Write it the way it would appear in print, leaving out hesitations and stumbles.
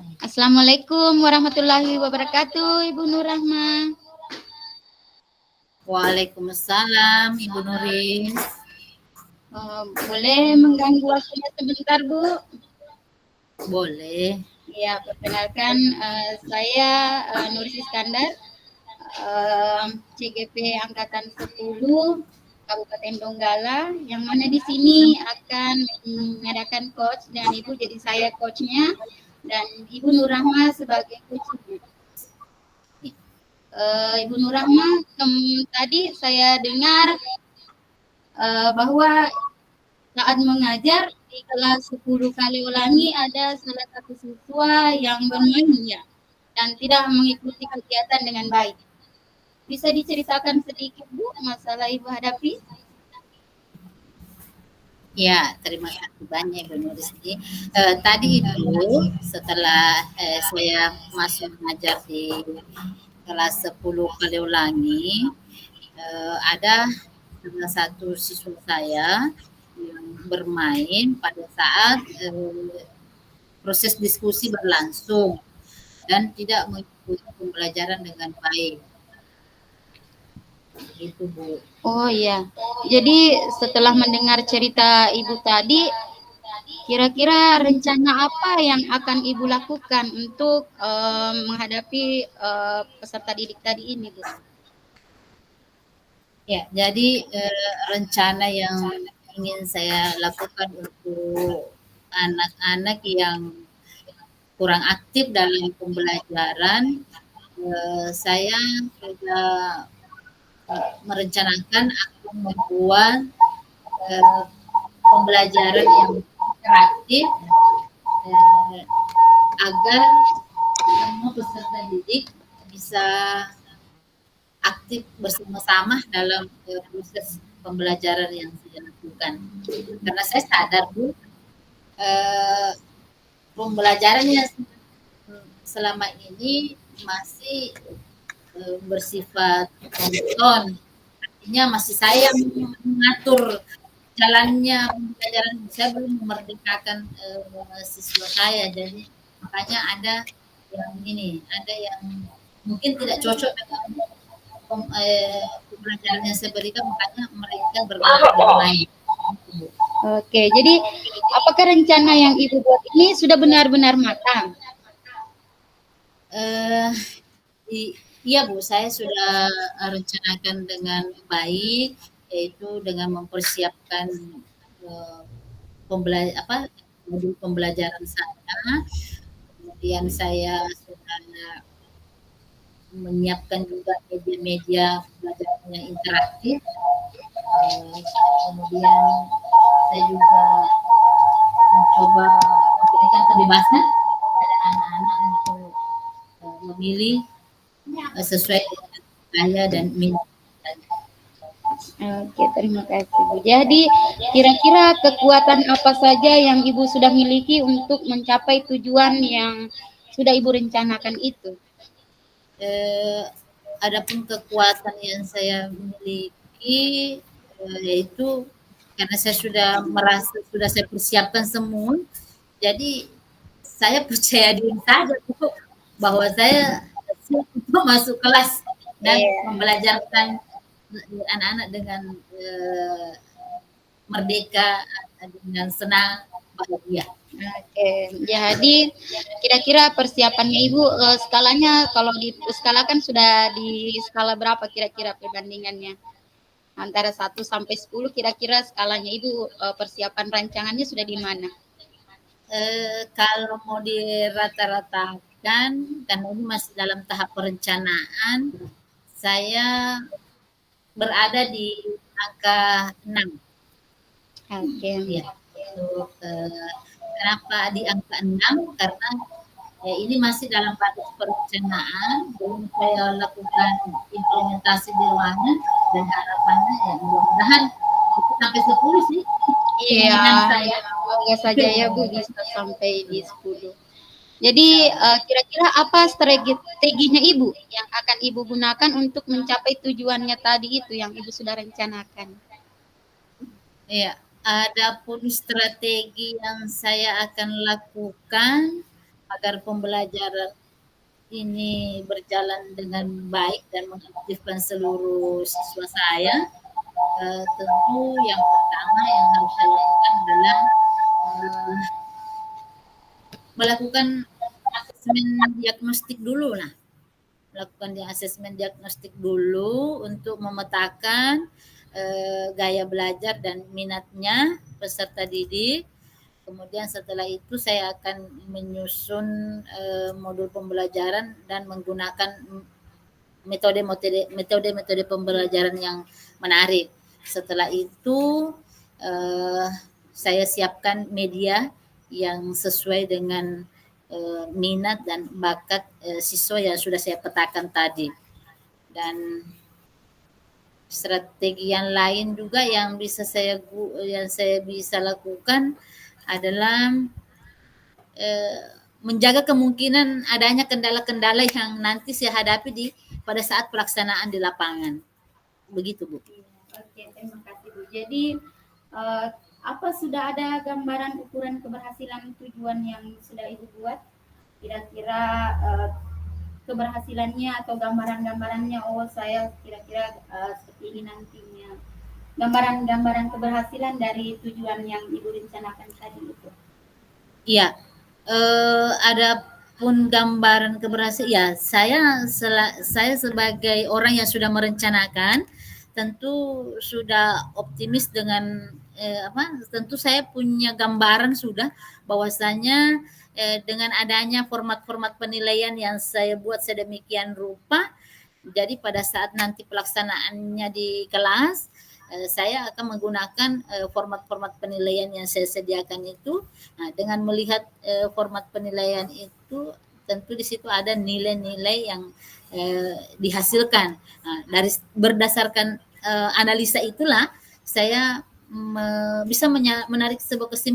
Assalamualaikum warahmatullahi wabarakatuh, Ibu Nur Rahma. Waalaikumsalam, Ibu Nurin. Boleh mengganggu waktunya sebentar, Bu? Boleh. Ya, perkenalkan saya Nuris Iskandar, CGP Angkatan 10 Kabupaten Donggala, yang mana di sini akan mengadakan coach dan Ibu jadi saya coachnya dan Ibu Nur Rahma sebagai coachnya. Ibu Nur Rahma, tadi saya dengar bahwa saat mengajar di kelas 10 kali ulangi ada salah satu siswa yang bermain ya dan tidak mengikuti kegiatan dengan baik. Bisa diceritakan sedikit Bu masalah Ibu hadapi? Ya, terima kasih banyak Ibu Nuris. Tadi itu setelah saya masuk mengajar di kelas 10 kali ulangi, ada salah satu siswa saya yang bermain pada saat proses diskusi berlangsung dan tidak mengikuti pembelajaran dengan baik. Itu Bu. Oh iya. Jadi setelah mendengar cerita Ibu tadi, kira-kira rencana apa yang akan Ibu lakukan untuk menghadapi peserta didik tadi ini, Bu? Ya, jadi rencana yang ingin saya lakukan untuk anak-anak yang kurang aktif dalam pembelajaran, saya sudah merencanakan akan membuat eh, pembelajaran yang interaktif eh, agar semua peserta didik bisa aktif bersama-sama dalam proses pembelajaran yang saya lakukan. Karena saya sadar Bu, eh, pembelajarannya selama ini masih bersifat monoton. Artinya masih saya mengatur jalannya pembelajaran, saya belum memerdekakan siswa saya. Jadi makanya ada yang ini, ada yang mungkin tidak cocok dengan pembelajaran yang saya berikan, makanya mereka bergerak dengan lain. Oke, jadi apakah rencana yang Ibu buat ini sudah benar-benar matang? Eh, iya Bu, saya sudah rencanakan dengan baik, yaitu dengan mempersiapkan eh, modul pembelajaran saya. Kemudian saya sudah menyiapkan juga media-media pembelajaran yang interaktif. Kemudian saya juga mencoba memberikan kebebasan pada anak-anak untuk memilih sesuai dengan gaya dan minat. Oke, terima kasih Bu. Jadi, kira-kira kekuatan apa saja yang Ibu sudah miliki untuk mencapai tujuan yang sudah Ibu rencanakan itu? Adapun kekuatan yang saya miliki yaitu karena saya sudah merasa sudah saya persiapkan semua, jadi saya percaya diri saja bahwa saya siap untuk masuk kelas dan membelajarkan anak-anak dengan merdeka, dengan senang, bahagia. Oke, jadi kira-kira persiapannya Ibu skalanya kalau di skala kan sudah di skala berapa kira-kira perbandingannya? Antara 1 sampai 10 kira-kira skalanya Ibu persiapan rancangannya sudah di mana? Kalau mau dirata-ratakan, karena ini masih dalam tahap perencanaan, saya berada di angka 6. Oke. Ya, untuk kenapa di angka 6? Karena ini masih dalam batas perencanaan, belum saya lakukan implementasi di lapangan dan harapannya ya mudah-mudahan itu sampai 10 sih. Iya, semoga saja ya Bu bisa sampai di 10. Jadi kira-kira apa strateginya Ibu yang akan Ibu gunakan untuk mencapai tujuannya tadi itu yang Ibu sudah rencanakan? Ya, adapun strategi yang saya akan lakukan, agar pembelajaran ini berjalan dengan baik dan mengaktifkan seluruh siswa saya, tentu yang pertama yang harus saya lakukan adalah melakukan asesmen diagnostik dulu lah. Melakukan asesmen diagnostik dulu untuk memetakan gaya belajar dan minatnya peserta didik. Kemudian setelah itu saya akan menyusun modul pembelajaran dan menggunakan metode pembelajaran yang menarik. Setelah itu saya siapkan media yang sesuai dengan minat dan bakat siswa yang sudah saya petakan tadi. Dan strategi yang lain juga yang saya bisa lakukan adalah menjaga kemungkinan adanya kendala-kendala yang nanti saya hadapi pada saat pelaksanaan di lapangan. Begitu, Bu. Oke, terima kasih, Bu. Jadi apa sudah ada gambaran ukuran keberhasilan tujuan yang sudah Ibu buat? Kira-kira keberhasilannya atau gambaran-gambarannya, oh saya kira-kira seperti ini nantinya. Gambaran-gambaran keberhasilan dari tujuan yang Ibu rencanakan tadi itu. Iya, ada pun gambaran keberhasilan. Ya, saya sebagai orang yang sudah merencanakan, tentu sudah optimis dengan tentu saya punya gambaran sudah bahwasanya dengan adanya format-format penilaian yang saya buat sedemikian rupa, jadi pada saat nanti pelaksanaannya di kelas, saya akan menggunakan format-format penilaian yang saya sediakan itu. Nah, dengan melihat format penilaian itu, tentu di situ ada nilai-nilai yang dihasilkan. Nah, berdasarkan analisa itulah saya bisa menarik sebuah kesimpulan